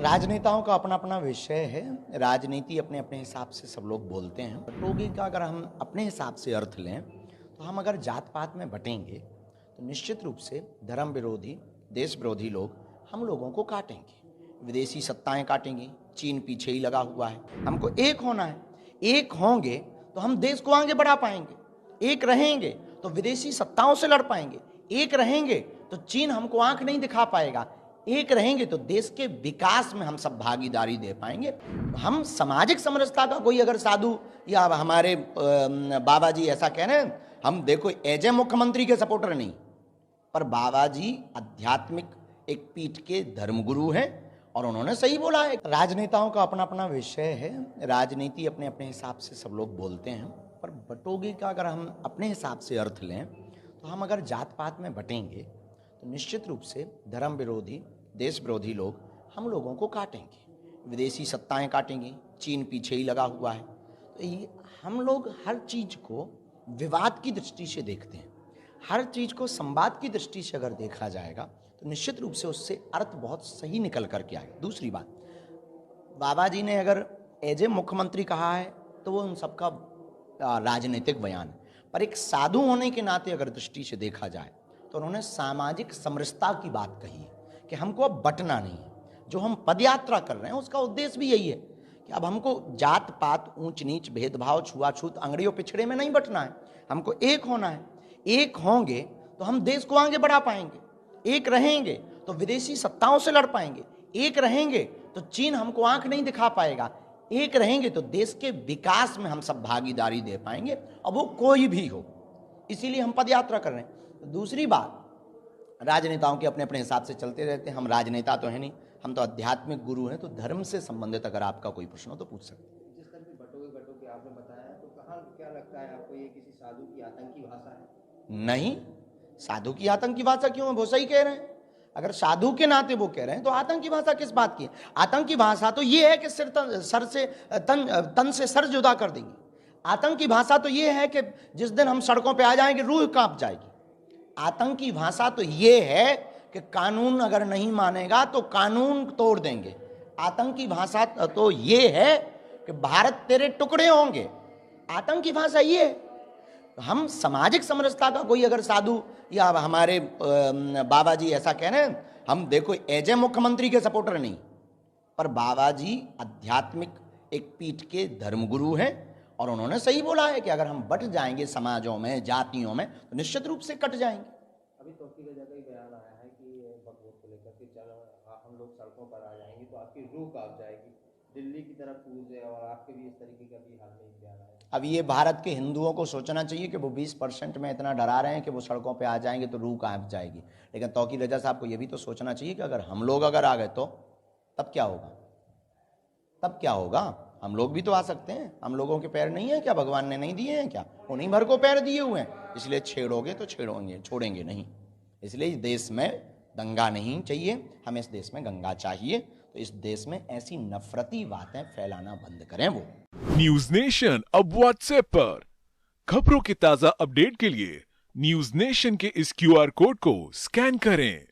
राजनेताओं का अपना अपना विषय है। राजनीति अपने अपने हिसाब से सब लोग बोलते हैं। बटोगे का अगर हम अपने हिसाब से अर्थ लें तो हम अगर जात पात में बटेंगे तो निश्चित रूप से धर्म विरोधी, देश विरोधी लोग हम लोगों को काटेंगे, विदेशी सत्ताएं काटेंगी। चीन पीछे ही लगा हुआ है। हमको एक होना है। एक होंगे तो हम देश को आगे बढ़ा पाएंगे। एक रहेंगे तो विदेशी सत्ताओं से लड़ पाएंगे। एक रहेंगे तो चीन हमको आंख नहीं दिखा पाएगा। एक रहेंगे तो देश के विकास में हम सब भागीदारी दे पाएंगे। हम सामाजिक समरसता का कोई अगर साधु या हमारे बाबा जी ऐसा कह रहे हैं, हम देखो एज ए मुख्यमंत्री के सपोर्टर नहीं, पर बाबा जी आध्यात्मिक एक पीठ के धर्मगुरु हैं और उन्होंने सही बोला है। राजनेताओं का अपना अपना विषय है। राजनीति अपने अपने हिसाब से सब लोग बोलते हैं, पर बटोगे का अगर हम अपने हिसाब से अर्थ लें तो हम अगर जात पात में बटेंगे तो निश्चित रूप से धर्म विरोधी, देश विरोधी लोग हम लोगों को काटेंगे, विदेशी सत्ताएं काटेंगी। चीन पीछे ही लगा हुआ है। तो ये हम लोग हर चीज को विवाद की दृष्टि से देखते हैं। हर चीज को संवाद की दृष्टि से अगर देखा जाएगा तो निश्चित रूप से उससे अर्थ बहुत सही निकल करके आएगा। दूसरी बात, बाबा जी ने अगर एज ए मुख्यमंत्री कहा है तो वो उन सबका राजनीतिक बयान है, पर एक साधु होने के नाते अगर दृष्टि से देखा जाए तो उन्होंने सामाजिक समरसता की बात कही है कि हमको अब बटना नहीं है। जो हम पदयात्रा कर रहे हैं उसका उद्देश्य भी यही है कि अब हमको जात पात, ऊंच नीच, भेदभाव, छुआछूत, अंगड़ियों पिछड़े में नहीं बटना है। हमको एक होना है। एक होंगे तो हम देश को आगे बढ़ा पाएंगे। एक रहेंगे तो विदेशी सत्ताओं से लड़ पाएंगे। एक रहेंगे तो चीन हमको आंख नहीं दिखा पाएगा। एक रहेंगे तो देश के विकास में हम सब भागीदारी दे पाएंगे, और वो कोई भी हो। इसीलिए हम पदयात्रा कर रहे हैं। दूसरी बात, राजनेताओं के अपने अपने हिसाब से चलते रहते हैं। हम राजनेता तो है नहीं, हम तो आध्यात्मिक गुरु हैं। तो धर्म से संबंधित अगर आपका कोई प्रश्न हो तो पूछ सकते हैं। जिस तरह की बटोगे आपने बताया, तो कहाँ क्या लगता है आपको, ये किसी साधु की आतंकी भाषा है? नहीं, साधु की आतंकी भाषा क्यों है? वो सही कह रहे हैं। अगर साधु के नाते वो कह रहे हैं तो आतंकी भाषा किस बात की है? आतंकी भाषा तो ये है कि तन से सर जुदा कर देंगे। आतंकी भाषा तो ये है कि जिस दिन हम सड़कों पे आ जाएंगे रूह कांप जाएगी। आतंकी भाषा तो ये है कि कानून अगर नहीं मानेगा तो कानून तोड़ देंगे। आतंकी भाषा तो ये है कि भारत तेरे टुकड़े होंगे। आतंकी भाषा ये है। हम सामाजिक समरसता का कोई अगर साधु या हमारे बाबा जी ऐसा कह रहे हैं, हम देखो एज ए मुख्यमंत्री के सपोर्टर नहीं, पर बाबा जी आध्यात्मिक एक पीठ के धर्मगुरु हैं और उन्होंने सही बोला है कि अगर हम बट जाएंगे समाजों में, जातियों में, तो निश्चित रूप से कट जाएंगे। अभी तौकीर का जगह ही बयान आया है कि वक्त को लेकर के चलो हम लोग सड़कों पर आ जाएंगे तो आपकी रूह कांप जाएगी, दिल्ली की तरफ कूद है, और आपके भी इस तरीके का भी हाल में बयान आया। अब ये भारत के हिंदुओं को सोचना चाहिए कि वो 20% में इतना डरा रहे हैं कि वो सड़कों पे आ जाएंगे तो रूह कांप जाएगी। लेकिन तौकीर रजा साहब को ये भी तो सोचना चाहिए कि अगर हम लोग अगर आ गए तो तब क्या होगा? तब क्या होगा? हम लोग भी तो आ सकते हैं। हम लोगों के पैर नहीं है क्या? भगवान ने नहीं दिए हैं क्या? उन्हीं भर को पैर दिए हुए हैं। इसलिए छेड़ोगे तो छेड़ोगे, छोड़ेंगे नहीं। इसलिए इस देश में दंगा नहीं चाहिए, हमें इस देश में गंगा चाहिए। तो इस देश में ऐसी नफरती बातें फैलाना बंद करें। वो न्यूज नेशन अब व्हाट्सएप पर खबरों के ताजा अपडेट के लिए न्यूज नेशन के इस QR कोड को स्कैन करें।